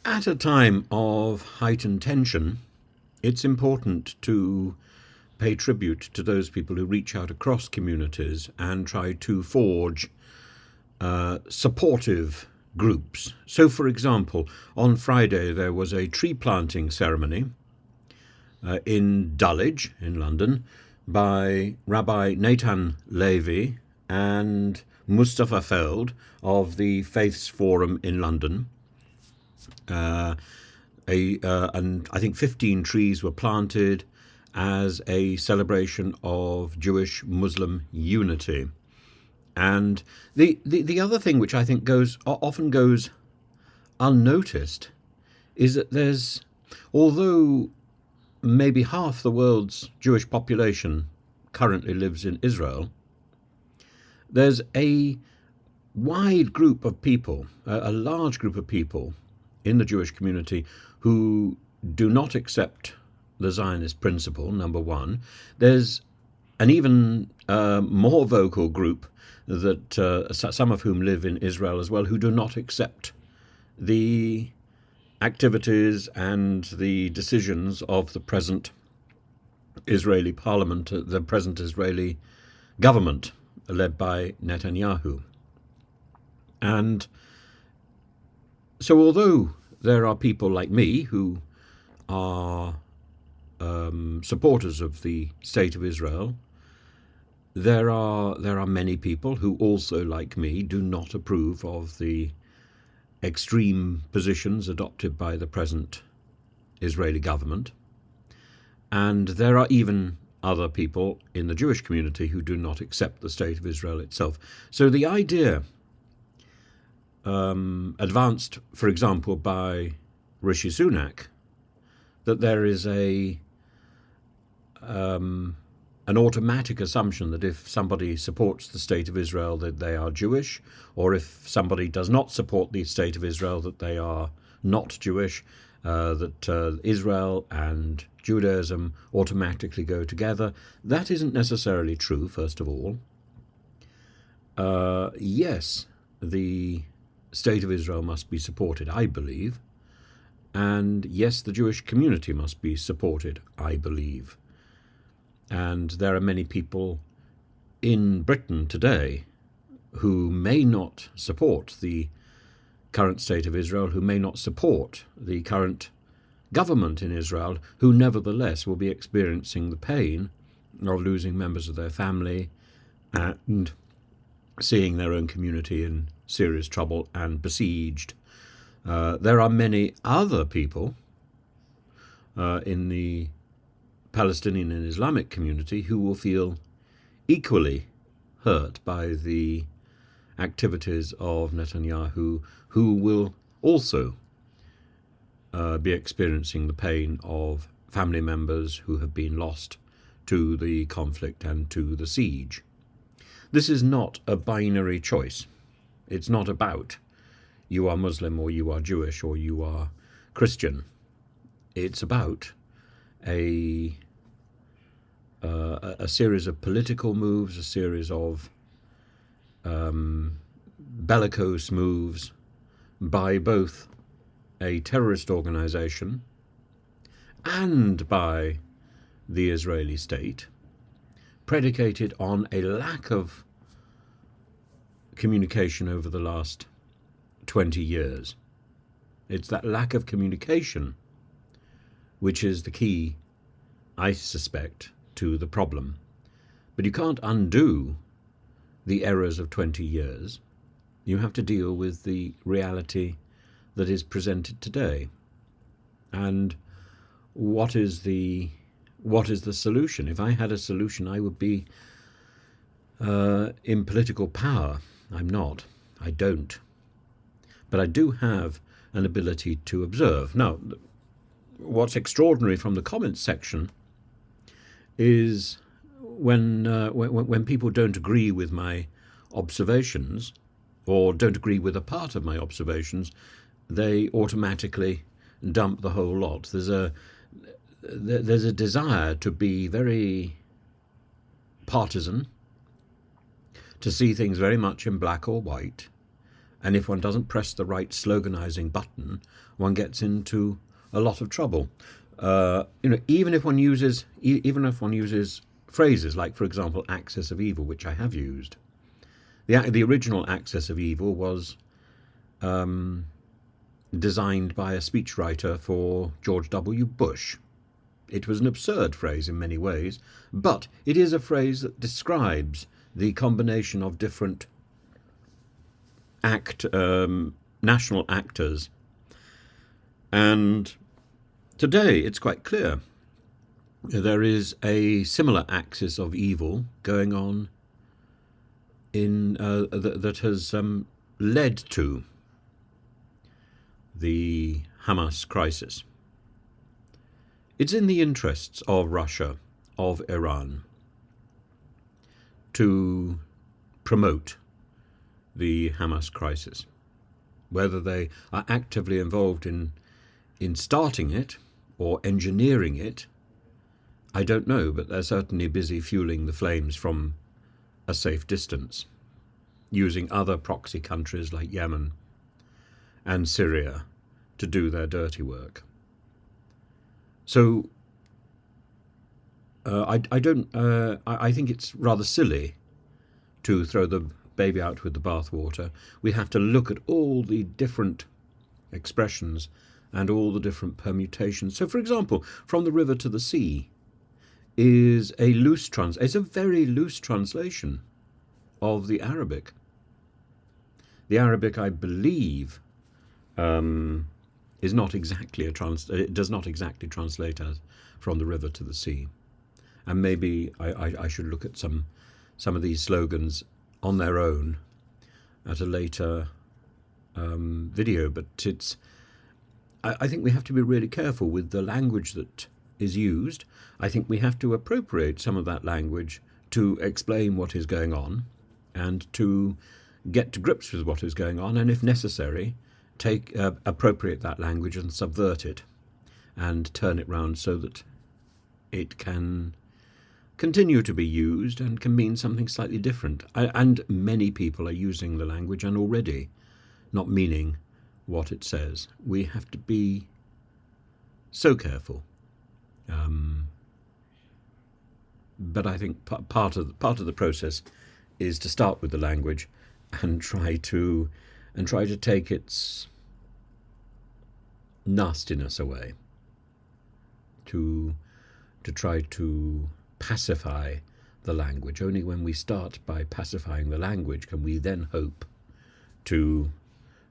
At a time of heightened tension, it's important to pay tribute to those people who reach out across communities and try to forge supportive groups. So, for example, on Friday there was a tree planting ceremony in Dulwich in London by Rabbi Natan, Levy and Mustafa Feld of the Faiths Forum in London. And I think 15 trees were planted as a celebration of Jewish-Muslim unity. And the other thing which I think often goes unnoticed is that although maybe half the world's Jewish population currently lives in Israel, there's a wide group of people, a large group of people in the Jewish community who do not accept the Zionist principle, number one. There's an even more vocal group that some of whom live in Israel as well, who do not accept the activities and the decisions of the present Israeli parliament, the present Israeli government led by Netanyahu. And so although there are people like me who are supporters of the State of Israel, there are many people who also, like me, do not approve of the extreme positions adopted by the present Israeli government. And there are even other people in the Jewish community who do not accept the State of Israel itself. So the idea advanced, for example, by Rishi Sunak, that there is an automatic assumption that if somebody supports the State of Israel that they are Jewish, or if somebody does not support the State of Israel that they are not Jewish, that Israel and Judaism automatically go together. That isn't necessarily true, first of all. Yes, the State of Israel must be supported, I believe. And yes, the Jewish community must be supported, I believe. And there are many people in Britain today who may not support the current State of Israel, who may not support the current government in Israel, who nevertheless will be experiencing the pain of losing members of their family and seeing their own community in serious trouble and besieged. There are many other people in the Palestinian and Islamic community who will feel equally hurt by the activities of Netanyahu, who will also be experiencing the pain of family members who have been lost to the conflict and to the siege. This is not a binary choice. It's not about you are Muslim or you are Jewish or you are Christian. It's about a series of political moves, a series of bellicose moves by both a terrorist organization and by the Israeli state, predicated on a lack of communication over the last 20 years. It's that lack of communication which is the key, I suspect, to the problem. But you can't undo the errors of 20 years. You have to deal with the reality that is presented today. And what is the solution? If I had a solution, I would be in political power. I'm not. I don't. But I do have an ability to observe. Now, what's extraordinary from the comments section is when people don't agree with my observations or don't agree with a part of my observations, they automatically dump the whole lot. There's a desire to be very partisan, to see things very much in black or white, And if one doesn't press the right sloganizing button, one gets into a lot of trouble. Even if one uses phrases like, for example, axis of evil, which I have used. The original axis of evil was designed by a speechwriter for George W. Bush. It was an absurd phrase in many ways, but it is a phrase that describes the combination of different national actors. And today it's quite clear there is a similar axis of evil going on that has led to the Hamas crisis. It's in the interests of Russia, of Iran, to promote the Hamas crisis. Whether they are actively involved in starting it or engineering it, I don't know, but they're certainly busy fueling the flames from a safe distance, using other proxy countries like Yemen and Syria to do their dirty work. So I think it's rather silly to throw the baby out with the bathwater. We have to look at all the different expressions and all the different permutations. So, for example, from the river to the sea is it's a very loose translation of the Arabic. The Arabic, I believe, is not exactly it does not exactly translate as from the river to the sea. And maybe I should look at some of these slogans on their own at a later video. But I think we have to be really careful with the language that is used. I think we have to appropriate some of that language to explain what is going on and to get to grips with what is going on, and if necessary, appropriate that language and subvert it and turn it round so that it can continue to be used and can mean something slightly different. And many people are using the language and already not meaning what it says. We have to be so careful. But I think part of the process is to start with the language and try to take its nastiness away, to try to pacify the language. Only when we start by pacifying the language can we then hope to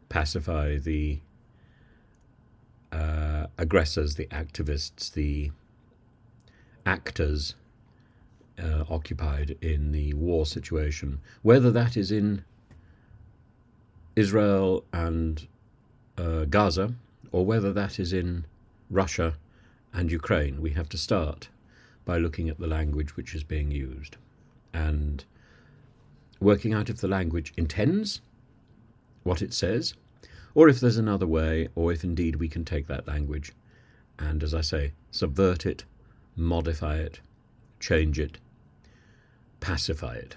pacify the aggressors, the activists, the actors occupied in the war situation, whether that is in Israel and Gaza, or whether that is in Russia and Ukraine. We have to start by looking at the language which is being used and working out if the language intends what it says, or if there's another way, or if indeed we can take that language and, as I say, subvert it, modify it, change it, pacify it.